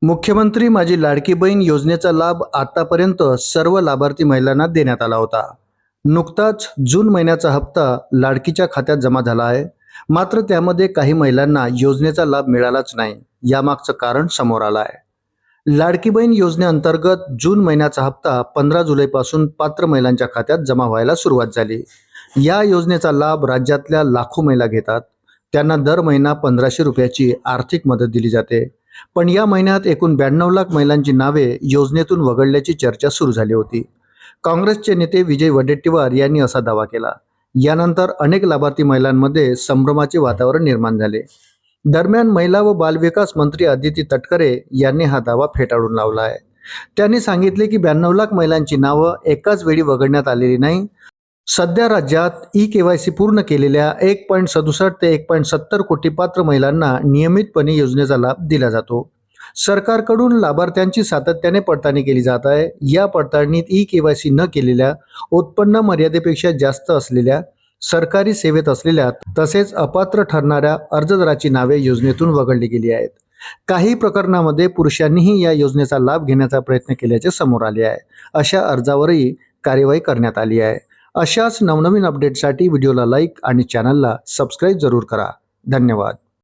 मुख्यमंत्री माझी लाडकी बहीण योजनेचा लाभ आतापर्यंत सर्व लाभार्थी महिलांना देण्यात आला होता। नुकताच जून महिन्याचा हप्ता लाडकीच्या खात्यात जमा झाला आहे, मात्र त्यामध्ये काही महिलांना योजनेचा लाभ मिळालाच नाही। यामागचं कारण समोर आलं आहे। लाडकी बहीण योजनेअंतर्गत जून महिन्याचा हप्ता 15 जुलैपासून पात्र महिलांच्या खात्यात जमा व्हायला सुरुवात झाली। या योजनेचा लाभ राज्यातल्या लाखो महिला घेतात। त्यांना दर महिना 1500 रुपयाची आर्थिक मदत दिली जाते। पण या महिन्यात एकूण 92 लाख महिलांची नावे योजनेतून वगळल्याची चर्चा सुरू झाली होती। काँग्रेसचे नेते विजय वडेट्टीवार यांनी असा दावा केला। यानंतर अनेक लाभार्थी महिलांमध्ये संभ्रमाचे वातावरण निर्माण झाले। दरम्यान महिला व बालविकास मंत्री अदिती तटकरे यांनी हा दावा फेटाळून लावला आहे। त्यांनी सांगितले की 92 लाख महिलांची नावं एकाच वेळी वगळण्यात आलेली नाही। सध्या राज्यात ई-केवायसी पूर्ण केलेल्या 1.67 ते 1.70 कोटी पात्र महिलांना नियमितपणे योजनेचा लाभ दिला जातो। सरकारकडून लाभार्थ्यांची सातत्याने पडताळणी केली जात आहे। या पडताळणीत ई-केवायसी न केलेल्या, उत्पन्न मर्यादेपेक्षा जास्त असलेल्या, सरकारी सेवेत असलेल्या तसेच अपात्र ठरणाऱ्या अर्जदाराची नावे योजनेतून वगळली गेली आहेत। काही प्रकरणामध्ये पुरुषांनीही या योजनेचा लाभ घेण्याचा प्रयत्न केल्याचे समोर आले आहे। अशा अर्जावरही कार्यवाही करण्यात आली आहे। अशाच नवनवीन अपडेटसाठी व्हिडिओला लाईक आणि चॅनलला सबस्क्राईब जरूर करा। धन्यवाद।